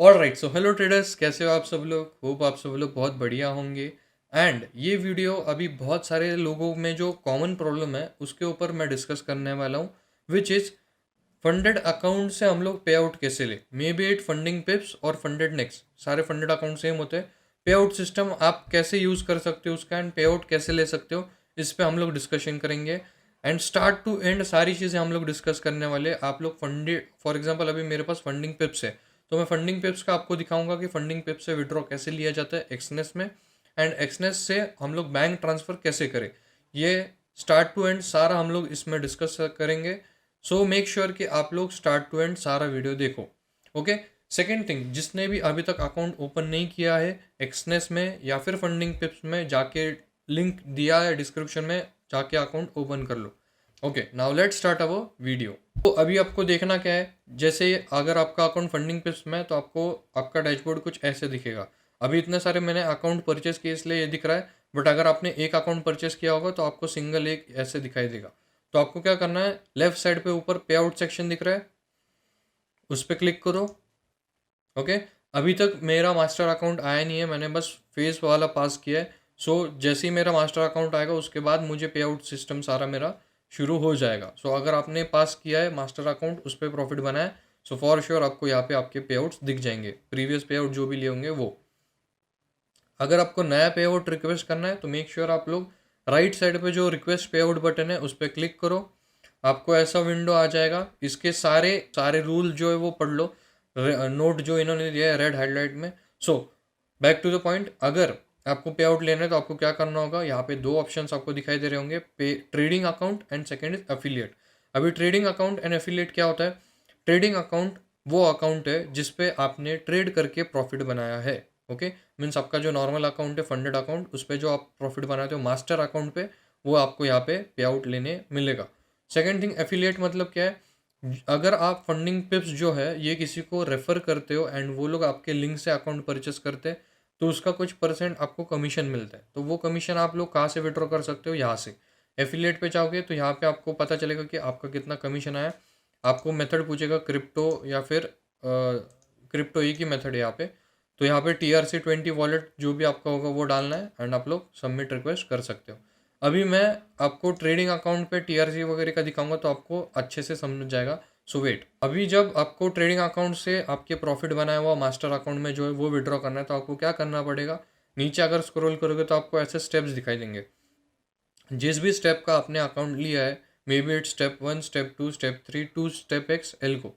Alright, so hello traders, कैसे हो आप सब लोग? होप आप सब लोग बहुत बढ़िया होंगे। एंड ये वीडियो अभी बहुत सारे लोगों में जो कॉमन प्रॉब्लम है उसके ऊपर मैं डिस्कस करने वाला हूँ, विच इज़ फंडेड अकाउंट से हम लोग पे आउट कैसे ले। मे बी इट फंडिंग पिप्स और फंडेड नेक्स्ट, सारे फंडेड अकाउंट सेम होते हैं। पे आउट सिस्टम आप कैसे यूज़ कर सकते हो उसका, एंड पे आउट कैसे ले सकते हो, इस पे हम लोग डिस्कशन करेंगे। एंड स्टार्ट टू एंड सारी चीज़ें हम लोग डिस्कस करने वाले। आप लोग फंडेड, फॉर एग्जांपल अभी मेरे पास फंडिंग पिप्स है, तो मैं फंडिंग पिप्स का आपको दिखाऊंगा कि फंडिंग पिप्स से विड्रॉ कैसे लिया जाता है एक्सनेस में, एंड एक्सनेस से हम लोग बैंक ट्रांसफ़र कैसे करें। ये स्टार्ट टू एंड सारा हम लोग इसमें डिस्कस करेंगे। सो मेक श्योर कि आप लोग स्टार्ट टू एंड सारा वीडियो देखो। ओके। सेकेंड थिंग, जिसने भी अभी तक अकाउंट ओपन नहीं किया है एक्सनेस में या फिर फंडिंग पिप्स में, जाके लिंक दिया है डिस्क्रिप्शन में, जाके अकाउंट ओपन कर लो। Okay, now let start our video. तो अभी आपको देखना क्या है, जैसे अगर आपका अकाउंट फंडिंग पिप्स में है तो आपको आपका डैशबोर्ड कुछ ऐसे दिखेगा। अभी इतने सारे मैंने अकाउंट परचेस किए इसलिए ये दिख रहा है, बट अगर आपने एक अकाउंट परचेस किया होगा तो आपको सिंगल एक ऐसे दिखाई देगा। तो आपको क्या करना है, लेफ्ट साइड पे ऊपर पे आउट सेक्शन दिख रहा है, उस पर क्लिक करो। ओके। अभी तक मेरा मास्टर अकाउंट आया नहीं है, मैंने बस फेस वाला पास किया है। सो जैसे ही मेरा मास्टर अकाउंट आएगा उसके बाद मुझे पे आउट सिस्टम सारा मेरा शुरू हो जाएगा। सो अगर आपने पास किया है मास्टर अकाउंट, उस पर प्रॉफिट बनाया, सो फॉर श्योर आपको यहाँ पे आपके पे आउट्स दिख जाएंगे, प्रीवियस पे आउट जो भी लिए होंगे वो। अगर आपको नया पे आउट रिक्वेस्ट करना है तो मेक श्योर आप लोग राइट साइड पे जो रिक्वेस्ट पे आउट बटन है उस पर क्लिक करो। आपको ऐसा विंडो आ जाएगा, इसके सारे सारे रूल जो है वो पढ़ लो, नोट जो इन्होंने दिया है रेड हाईलाइट में। So back to the point, अगर आपको पे आउट लेना है तो आपको क्या करना होगा, यहाँ पे दो ऑप्शंस आपको दिखाई दे रहे होंगे, पे trading account and second is affiliate. अभी ट्रेडिंग अकाउंट एंड एफिलिएट क्या होता है? ट्रेडिंग अकाउंट वो अकाउंट है जिसपे आपने ट्रेड करके प्रॉफिट बनाया है। ओके। मीन्स आपका जो नॉर्मल अकाउंट है फंडेड अकाउंट, उस पर जो आप प्रॉफिट बनाते हो मास्टर अकाउंट पे, वो आपको यहाँ पे आउट लेने मिलेगा। सेकेंड थिंग, एफिलिएट मतलब क्या है? अगर आप फंडिंग पिप्स जो है ये किसी को रेफर करते हो एंड वो लोग आपके लिंक से अकाउंट परचेस करते हैं, तो उसका कुछ परसेंट आपको कमीशन मिलता है। तो वो कमीशन आप लोग कहाँ से विड्रॉ कर सकते हो? यहाँ से एफिलिएट पे जाओगे तो यहाँ पे आपको पता चलेगा कि आपका कितना कमीशन आया। आपको मेथड पूछेगा क्रिप्टो या फिर क्रिप्टो, एक ही मेथड है यहाँ पे। तो यहाँ पे TRC20 वॉलेट जो भी आपका होगा वो डालना है एंड आप लोग सबमिट रिक्वेस्ट कर सकते हो। अभी मैं आपको ट्रेडिंग अकाउंट पे TRC वगैरह का दिखाऊंगा तो आपको अच्छे से समझ जाएगा। सो वेट, अभी जब आपको ट्रेडिंग अकाउंट से आपके प्रॉफिट बनाया हुआ मास्टर अकाउंट में जो है वो विड्रॉ करना है, तो आपको क्या करना पड़ेगा? नीचे अगर स्क्रॉल करोगे तो आपको ऐसे स्टेप्स दिखाई देंगे। जिस भी स्टेप का आपने अकाउंट लिया है, maybe it step 1, step 2, step 3 to step X L को,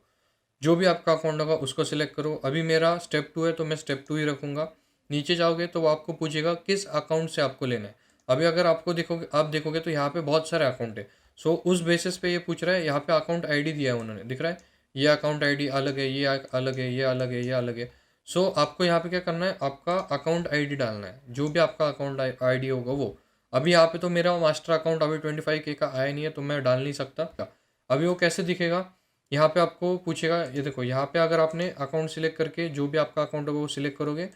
जो भी आपका अकाउंट होगा उसको सिलेक्ट करो। अभी मेरा स्टेप 2 है तो मैं स्टेप 2 ही रखूँगा। नीचे जाओगे तो वो आपको पूछेगा किस अकाउंट से आपको लेना है। अभी अगर आपको देखोगे, आप देखोगे तो यहाँ पे बहुत सारे अकाउंट है। सो उस बेसिस पे ये पूछ रहा है, यहाँ पे अकाउंट आईडी दिया है उन्होंने, दिख रहा है? ये अकाउंट आईडी अलग है, ये अलग है, ये अलग है, ये अलग है। सो आपको यहाँ पे क्या करना है, आपका अकाउंट आईडी डालना है, जो भी आपका अकाउंट आईडी होगा वो। अभी यहाँ पे तो मेरा मास्टर अकाउंट अभी 25K का आया नहीं है तो मैं डाल नहीं सकता। अभी वो कैसे दिखेगा, यहाँ पे आपको पूछेगा, ये देखो यहाँ पे अगर आपने अकाउंट सिलेक्ट करके जो भी आपका अकाउंट होगा वो सिलेक्ट करोगे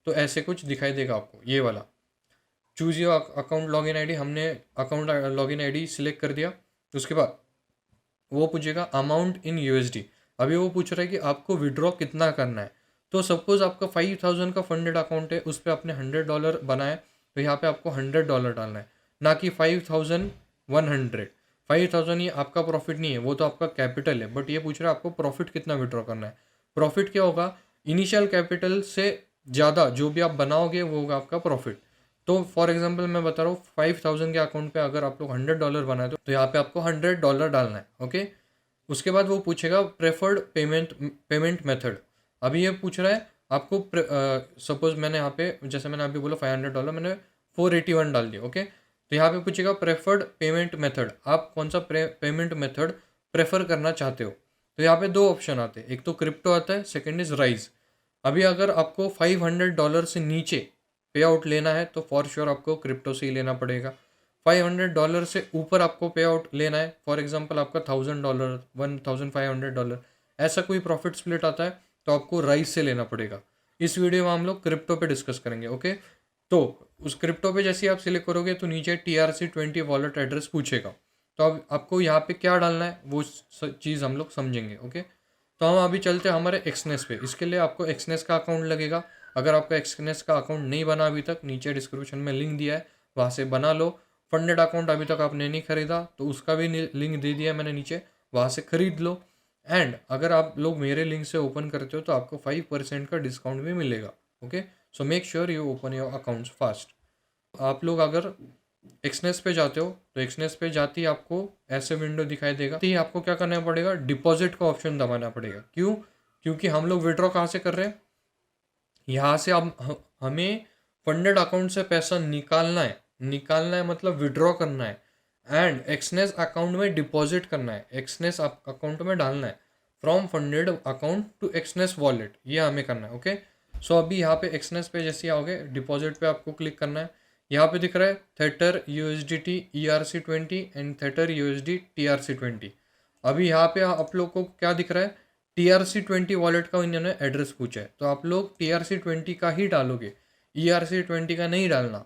तो ऐसे कुछ दिखाई देगा आपको, ये वाला choose your account login ID. हमने अकाउंट लॉगिन आईडी सिलेक्ट कर दिया। उसके बाद वो पूछेगा अमाउंट इन USD। अभी वो पूछ रहा है कि आपको विड्रॉ कितना करना है। तो सपोज आपका 5000 का फंडेड अकाउंट है, उस पर आपने $100 बनाया, तो यहाँ पे आपको $100 डालना है, ना कि 5100। 5000 ये आपका प्रॉफिट नहीं है, वो तो आपका कैपिटल है, बट ये पूछ रहा है आपको प्रॉफिट कितना विड्रॉ करना है। प्रॉफिट क्या होगा, इनिशियल कैपिटल से ज़्यादा जो भी आप बनाओगे वो होगा आपका प्रॉफिट। तो फॉर एग्जांपल मैं बता रहा हूँ, 5000 के अकाउंट पे अगर आप लोग $100 बनाए तो यहाँ पे आपको $100 डालना है। ओके। उसके बाद वो पूछेगा प्रेफर्ड पेमेंट मेथड। अभी ये पूछ रहा है आपको, सपोज मैंने यहाँ पे, जैसे मैंने अभी बोला $500, मैंने 481 डाल दिया। ओके। तो यहाँ पे पूछेगा प्रेफर्ड पेमेंट मेथड, आप कौन सा पेमेंट मेथड प्रेफर करना चाहते हो। तो यहाँ पे दो ऑप्शन आते हैं, एक तो क्रिप्टो आता है, सेकेंड इज राइज। अभी अगर आपको $500 से नीचे पे आउट लेना है तो फॉर श्योर आपको क्रिप्टो से ही लेना पड़ेगा। $500 से ऊपर आपको पे आउट लेना है, फॉर एग्जांपल आपका $1000, $1500, ऐसा कोई प्रॉफिट स्प्लिट आता है तो आपको राइस से लेना पड़ेगा। इस वीडियो में हम लोग क्रिप्टो पे डिस्कस करेंगे। ओके। तो उस क्रिप्टो पे जैसे ही आप सिलेक्ट करोगे तो नीचे TRC20 वॉलेट एड्रेस पूछेगा। तो अब आपको यहाँ पे क्या डालना है वो चीज़ हम लोग समझेंगे। ओके। तो हम अभी चलते हैं हमारे एक्सनेस पे। इसके लिए आपको एक्सनेस का अकाउंट लगेगा। अगर आपका एक्सनेस का अकाउंट नहीं बना अभी तक, नीचे डिस्क्रिप्शन में लिंक दिया है, वहाँ से बना लो। फंडेड अकाउंट अभी तक आपने नहीं खरीदा तो उसका भी लिंक दे दिया है मैंने नीचे, वहाँ से खरीद लो। एंड अगर आप लोग मेरे लिंक से ओपन करते हो तो आपको 5% का डिस्काउंट भी मिलेगा। Okay, so make sure you open your accounts fast. आप लोग अगर एक्सनेस पे जाते हो तो एक्सनेस पे जाते ही आपको ऐसे विंडो दिखाई देगा। तो आपको क्या करना पड़ेगा, डिपॉजिट का ऑप्शन दबाना पड़ेगा। क्यों? क्योंकि हम लोग विड्रॉ कहाँ से कर रहे हैं, यहाँ से अब हमें फंडेड अकाउंट से पैसा निकालना है मतलब विड्रॉ करना है, एंड एक्सनेस अकाउंट में डिपॉजिट करना है, एक्सनेस अकाउंट में डालना है। From funded account to Exness wallet, ये हमें करना है। ओके, सो अभी यहाँ पे एक्सनेस पे जैसे आओगे, डिपॉजिट पे आपको क्लिक करना है। यहाँ पे दिख रहा है theatre USDT ERC20 and theatre USD TRC20। अभी यहाँ पे आप लोग को क्या दिख रहा है, TRC20 वॉलेट का इन्होंने एड्रेस पूछा है, तो आप लोग TRC20 का ही डालोगे, ERC20 का नहीं डालना।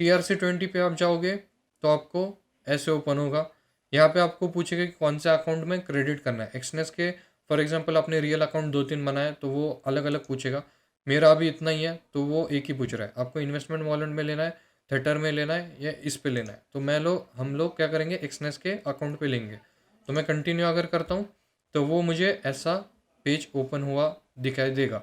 TRC20 पे आप जाओगे तो आपको ऐसे ओपन होगा। यहाँ पे आपको पूछेगा कि कौन से अकाउंट में क्रेडिट करना है। एक्सनेस के फॉर एग्जांपल आपने रियल अकाउंट 2-3 बनाए तो वो अलग अलग पूछेगा। मेरा अभी इतना ही है तो वो एक ही पूछ रहा है, आपको इन्वेस्टमेंट वॉलेट में लेना है, थेटर में लेना है या इस पे लेना है। तो हम लोग क्या करेंगे, एक्सनेस के अकाउंट पे लेंगे। तो मैं कंटिन्यू अगर करता हूँ तो वो मुझे ऐसा पेज ओपन हुआ दिखाई देगा।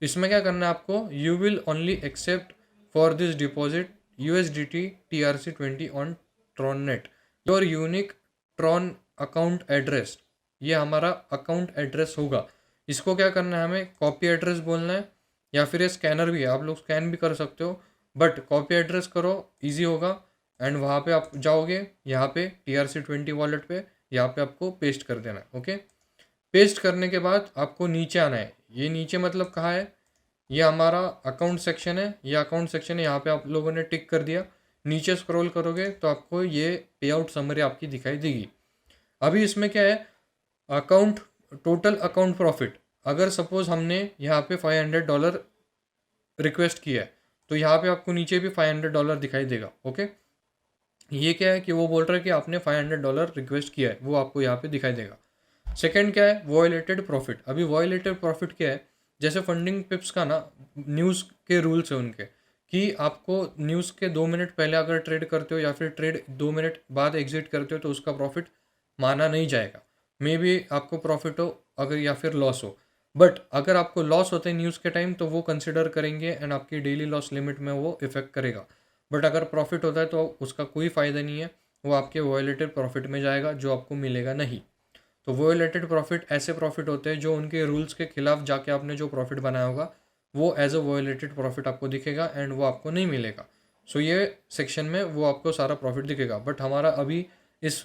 इसमें क्या करना है आपको, you will only accept for this deposit USDT TRC20 on TronNet your unique Tron account address. ये हमारा अकाउंट एड्रेस होगा। इसको क्या करना है, हमें कॉपी एड्रेस बोलना है, या फिर ये स्कैनर भी है, आप लोग स्कैन भी कर सकते हो, बट कॉपी एड्रेस करो, इजी होगा। एंड वहाँ पे आप जाओगे, यहाँ पे TRC20 वॉलेट पे, यहाँ पे आपको पेस्ट कर देना है। ओके, पेस्ट करने के बाद आपको नीचे आना है। ये नीचे मतलब कहाँ है, ये हमारा अकाउंट सेक्शन है, ये अकाउंट सेक्शन है, यहाँ पे आप लोगों ने टिक कर दिया। नीचे स्क्रॉल करोगे तो आपको ये पे आउट समरी आपकी दिखाई देगी। अभी इसमें क्या है, अकाउंट टोटल अकाउंट प्रॉफिट। अगर सपोज हमने यहाँ पे $500 रिक्वेस्ट किया है तो यहाँ पे आपको नीचे भी $500 दिखाई देगा। ओके, ये क्या है कि वो बोल रहा है कि आपने $500 रिक्वेस्ट किया है, वो आपको यहाँ पे दिखाई देगा। सेकंड क्या है, वॉयलेटेड प्रॉफिट। अभी वॉयलेटेड प्रॉफिट क्या है, जैसे फंडिंग पिप्स का ना न्यूज़ के रूल्स है उनके, कि आपको न्यूज़ के 2 मिनट पहले अगर ट्रेड करते हो या फिर ट्रेड 2 मिनट बाद एग्जिट करते हो तो उसका प्रॉफिट माना नहीं जाएगा। मे बी आपको प्रॉफिट हो अगर या फिर लॉस हो, बट अगर आपको लॉस होता है न्यूज़ के टाइम तो वो कंसिडर करेंगे एंड आपकी डेली लॉस लिमिट में वो इफेक्ट करेगा। बट अगर प्रॉफिट होता है तो उसका कोई फ़ायदा नहीं है, वो आपके वॉयलेटेड प्रॉफिट में जाएगा जो आपको मिलेगा नहीं। तो वॉयलेटेड प्रॉफिट ऐसे प्रॉफिट होते हैं जो उनके रूल्स के खिलाफ जाके आपने जो प्रॉफिट बनाया होगा वो एज अ वॉयलेटेड प्रॉफिट आपको दिखेगा एंड वो आपको नहीं मिलेगा। सो ये सेक्शन में वो आपको सारा प्रॉफिट दिखेगा, बट हमारा अभी इस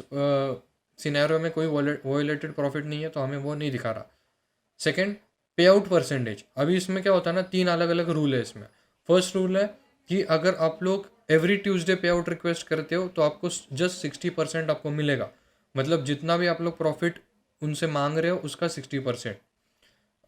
सिनेरियो में कोई वॉयलेटेड प्रॉफिट नहीं है तो हमें वो नहीं दिखा रहा। सेकंड, पे आउट परसेंटेज। अभी इसमें क्या होता है ना, 3 अलग अलग रूल है इसमें। फर्स्ट रूल है कि अगर आप लोग एवरी ट्यूसडे पे आउट रिक्वेस्ट करते हो तो आपको जस्ट 60% आपको मिलेगा। मतलब जितना भी आप लोग प्रॉफिट उनसे मांग रहे हो उसका 60%।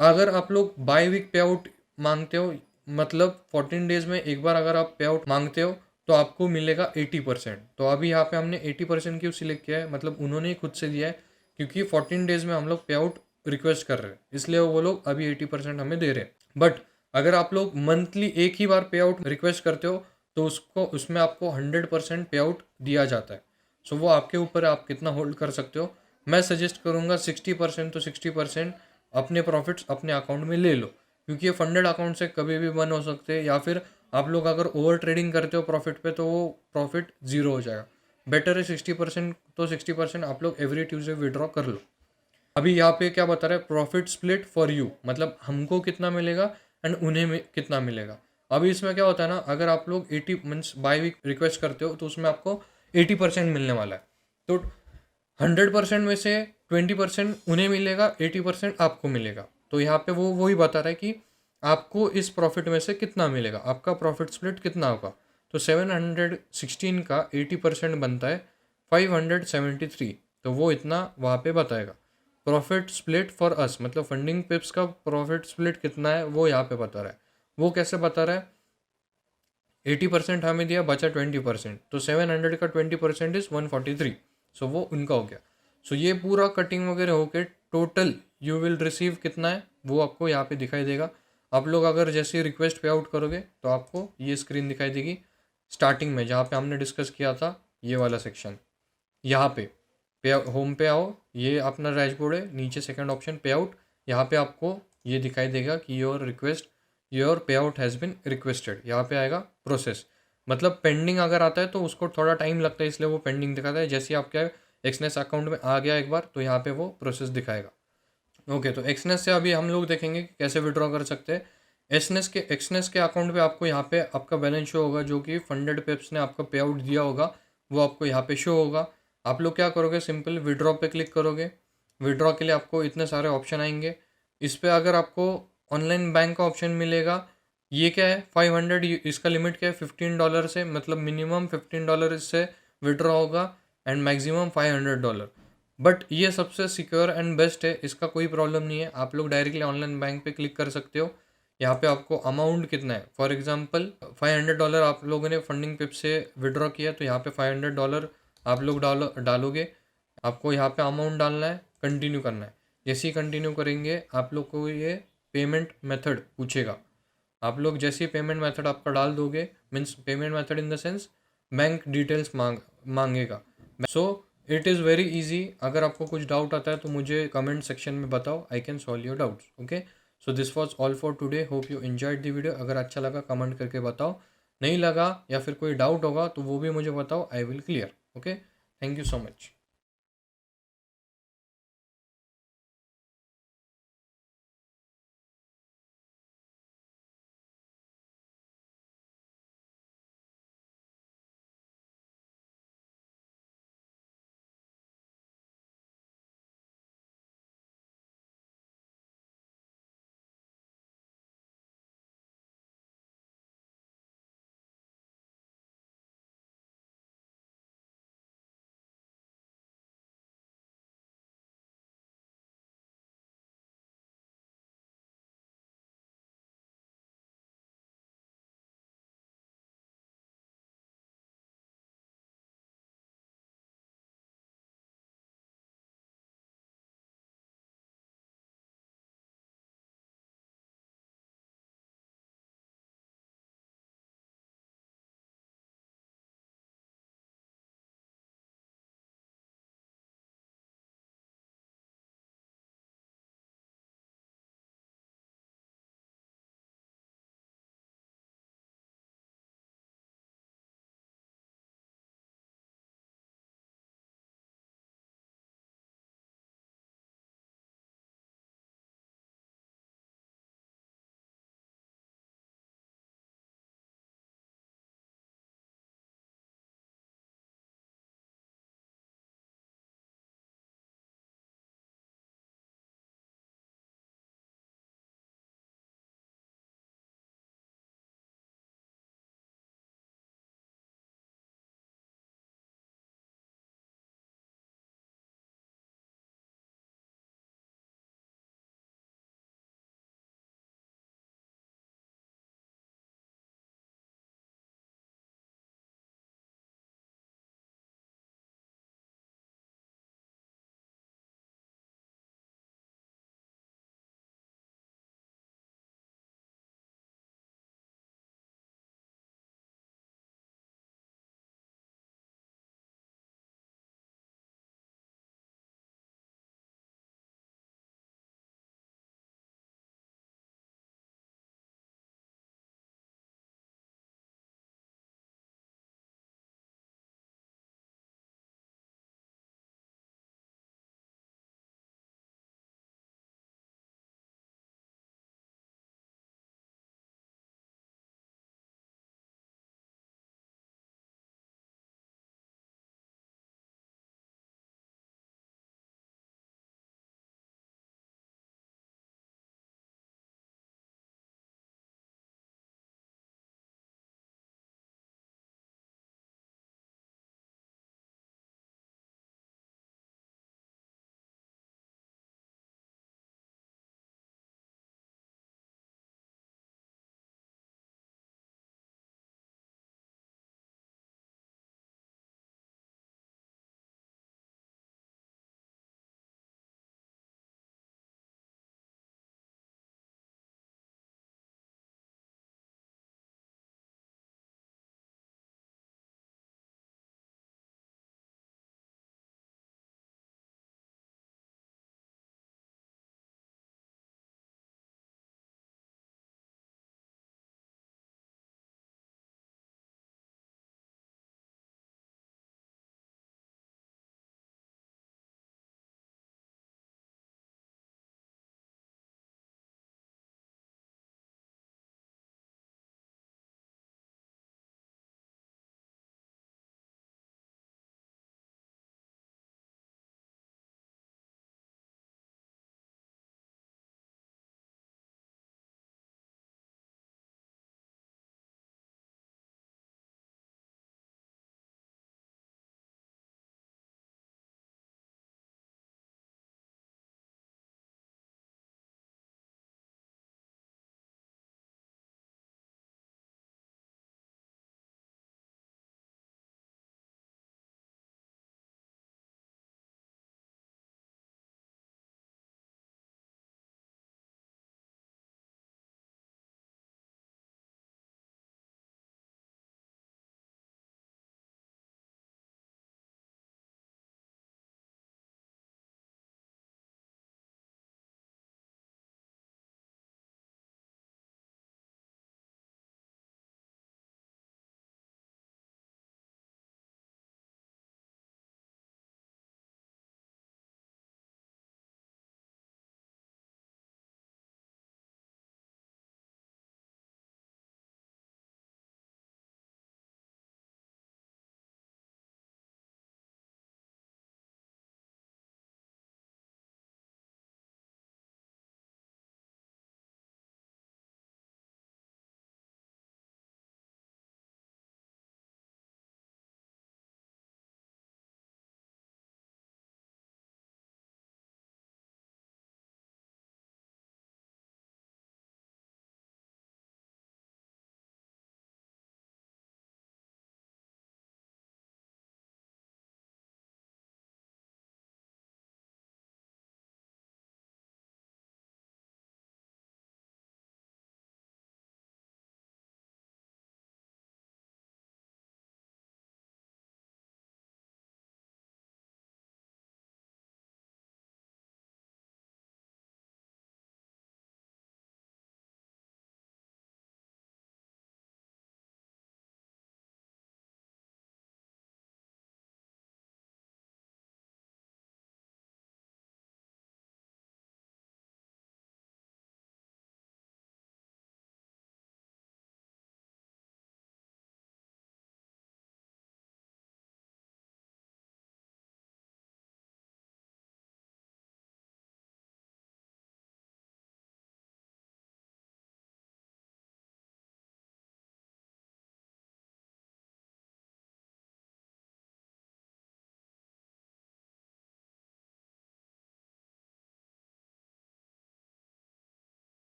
अगर आप लोग बाय वीक पे आउट मांगते हो, मतलब 14 डेज में एक बार अगर आप पे आउट मांगते हो तो आपको मिलेगा 80%। तो अभी यहाँ पे हमने 80% क्यों सिलेक्ट किया है, मतलब उन्होंने ही खुद से दिया है, क्योंकि 14 डेज में हम लोग पे आउट रिक्वेस्ट कर रहे हैं, इसलिए वो लोग अभी 80% हमें दे रहे हैं। बट अगर आप लोग मंथली एक ही बार पे आउट रिक्वेस्ट करते हो तो उसमें आपको 100% पे आउट दिया जाता है। सो वो आपके ऊपर है, आप कितना होल्ड कर सकते हो। मैं सजेस्ट करूँगा 60% तो 60% अपने प्रॉफिट्स अपने अकाउंट में ले लो, क्योंकि ये फंडेड अकाउंट से कभी भी बंद हो सकते हैं, या फिर आप लोग अगर ओवर ट्रेडिंग करते हो प्रॉफिट पे तो वो प्रॉफिट ज़ीरो हो जाएगा। बेटर है 60% तो 60% आप लोग एवरी ट्यूसडे विड्रॉ कर लो। अभी यहाँ पे क्या बता रहा है, प्रॉफिट स्प्लिट फॉर यू, मतलब हमको कितना मिलेगा एंड उन्हें कितना मिलेगा। अभी इसमें क्या होता है ना, अगर आप लोग 80 मीन्स बाई वीक रिक्वेस्ट करते हो तो उसमें आपको 80% मिलने वाला है। तो 100% में से 20% उन्हें मिलेगा, 80% आपको मिलेगा। तो यहाँ पे वो वही बता रहा है कि आपको इस प्रॉफिट में से कितना मिलेगा, आपका प्रॉफिट स्प्लिट कितना होगा। तो 716 का 80% बनता है 573, तो वो इतना वहाँ पे बताएगा। प्रॉफिट स्प्लिट फॉर अस, मतलब फंडिंग पिप्स का प्रॉफिट स्प्लिट कितना है वो यहाँ पे बता रहा है। वो कैसे बता रहा है, 80% हमें दिया, बचा 20%, तो 700 का 20% इज 143। सो वो उनका हो गया। सो ये पूरा कटिंग वगैरह होके टोटल यू विल रिसीव कितना है वो आपको यहाँ पे दिखाई देगा। आप लोग अगर जैसे रिक्वेस्ट पे आउट करोगे तो आपको ये स्क्रीन दिखाई देगी स्टार्टिंग में, जहाँ पे हमने डिस्कस किया था ये वाला सेक्शन। यहाँ पे होम पे आओ, ये अपना डैशबोर्ड है, नीचे सेकंड ऑप्शन पे आउट, यहाँ पे आपको ये दिखाई देगा कि योर पे आउट हैज़ बिन रिक्वेस्टेड। यहाँ पे आएगा प्रोसेस, मतलब पेंडिंग अगर आता है तो उसको थोड़ा टाइम लगता है, इसलिए वो पेंडिंग दिखाता है। जैसे ही आपके एक्सनेस अकाउंट में आ गया एक बार तो यहाँ पे वो प्रोसेस दिखाएगा। ओके, तो एक्सनेस से अभी हम लोग देखेंगे कि कैसे विड्रॉ कर सकते हैं। एक्सनेस के अकाउंट पे आपको यहाँ पे आपका बैलेंस शो होगा, जो कि फंडेड पेप्स ने आपका पे आउट दिया होगा वो आपको यहाँ पे शो होगा। आप लोग क्या करोगे, सिंपल विड्रॉ पे क्लिक करोगे। विड्रॉ के लिए आपको इतने सारे ऑप्शन आएंगे। इस पे अगर आपको ऑनलाइन बैंक का ऑप्शन मिलेगा, ये क्या है 500, इसका लिमिट क्या है $15 से, मतलब मिनिमम $15 से विड्रॉ होगा एंड मैक्सिमम $500। बट ये सबसे सिक्योर एंड बेस्ट है, इसका कोई प्रॉब्लम नहीं है। आप लोग डायरेक्टली ऑनलाइन बैंक पे क्लिक कर सकते हो। यहाँ पे आपको अमाउंट कितना है, फॉर एग्जांपल $500 आप लोगों ने फंडिंग पिप से विड्रॉ किया तो यहाँ पे $500 आप लोग डालोगे। आपको यहाँ पे अमाउंट डालना है, कंटिन्यू करना है। जैसे ही कंटिन्यू करेंगे आप लोग को ये पेमेंट मेथड पूछेगा। आप लोग जैसे ही पेमेंट मेथड आपका डाल दोगे, means payment method in the sense bank details मांगेगा। So it is very easy. अगर आपको कुछ डाउट आता है तो मुझे कमेंट सेक्शन में बताओ, I can solve your doubts. Okay, so this was all for today, hope you enjoyed the video. अगर अच्छा लगा कमेंट करके बताओ, नहीं लगा या फिर कोई डाउट होगा तो वो भी मुझे बताओ, I will clear. Okay, thank you so much.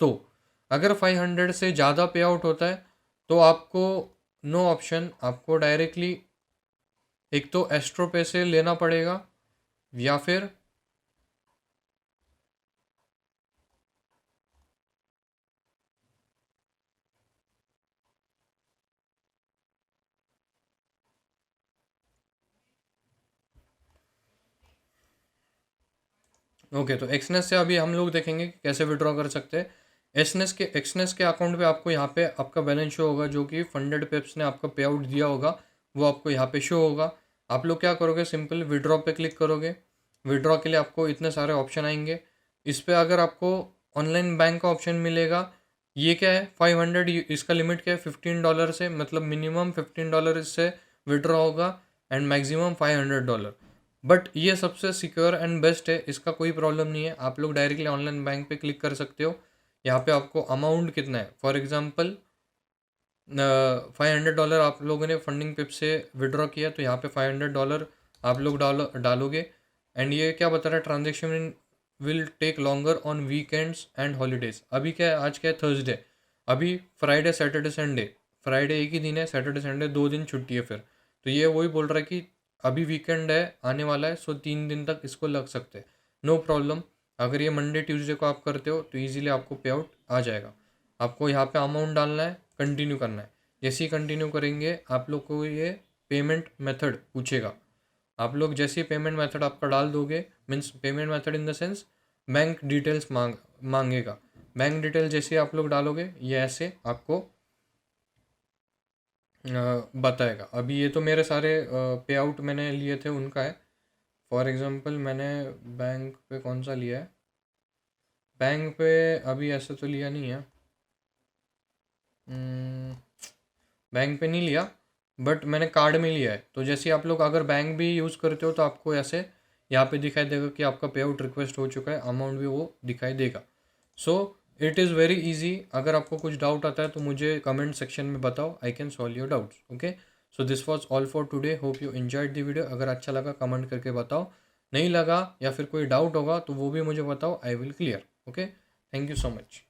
तो अगर 500 से ज़्यादा पे आउट होता है तो आपको नो ऑप्शन, आपको डायरेक्टली एक तो एस्ट्रो पे से लेना पड़ेगा या फिर ओके। तो एक्सनेस से अभी हम लोग देखेंगे कि कैसे विड्रॉ कर सकते हैं। एक्सनेस के अकाउंट पे आपको यहाँ पे आपका बैलेंस शो होगा, जो कि फंडेड पेप्स ने आपका पे आउट दिया होगा वो आपको यहाँ पे शो होगा। आप लोग क्या करोगे, सिंपल विड्रॉ पे क्लिक करोगे। विड्रॉ के लिए आपको इतने सारे ऑप्शन आएंगे। इस पे अगर आपको ऑनलाइन बैंक का ऑप्शन मिलेगा, ये क्या है 500, इसका लिमिट क्या है $15 से, मतलब मिनिमम $15 से विड्रॉ होगा एंड मैक्सिमम $500। बट ये सबसे सिक्योर एंड बेस्ट है, इसका कोई प्रॉब्लम नहीं है। आप लोग डायरेक्टली ऑनलाइन बैंक पे क्लिक कर सकते हो। यहाँ पे आपको अमाउंट कितना है, फॉर एग्जांपल $500 आप लोगों ने फंडिंग पिप से विड्रॉ किया, तो यहाँ पे $500 आप लोग डालोगे। एंड ये क्या बता रहा है, transaction will take longer on weekends and holidays. अभी क्या है, आज क्या है, थर्सडे। अभी फ्राइडे सैटरडे संडे, फ्राइडे एक ही दिन है, सैटरडे संडे 2 दिन छुट्टी है फिर। तो ये वही बोल रहा है कि अभी वीकेंड है आने वाला है, सो 3 दिन तक इसको लग सकते हैं। No problem. अगर ये मंडे ट्यूसडे को आप करते हो तो ईजिली आपको पे आउट आ जाएगा। आपको यहाँ पे अमाउंट डालना है, कंटिन्यू करना है। जैसे ही कंटिन्यू करेंगे आप लोग को ये पेमेंट मेथड पूछेगा। आप लोग जैसे ही पेमेंट मेथड आपका डाल दोगे, means payment method in the sense bank details मांगेगा। बैंक डिटेल जैसे ही आप लोग डालोगे ये ऐसे आपको बताएगा। अभी ये तो मेरे सारे पे आउट मैंने लिए थे उनका है। फॉर एग्जांपल मैंने बैंक पे कौन सा लिया है, बैंक पे अभी ऐसे तो लिया नहीं है, बैंक पे नहीं लिया, बट मैंने कार्ड में लिया है। तो जैसे आप लोग अगर बैंक भी यूज़ करते हो तो आपको ऐसे यहाँ पे दिखाई देगा कि आपका पे आउट रिक्वेस्ट हो चुका है, अमाउंट भी वो दिखाई देगा। सो इट इज़ वेरी इजी। अगर आपको कुछ डाउट आता है तो मुझे कमेंट सेक्शन में बताओ, I can solve your doubts. Okay, so this was all for today, hope you enjoyed the video. अगर अच्छा लगा कमेंट करके बताओ, नहीं लगा या फिर कोई डाउट होगा तो वो भी मुझे बताओ, I will clear. Okay, thank you so much.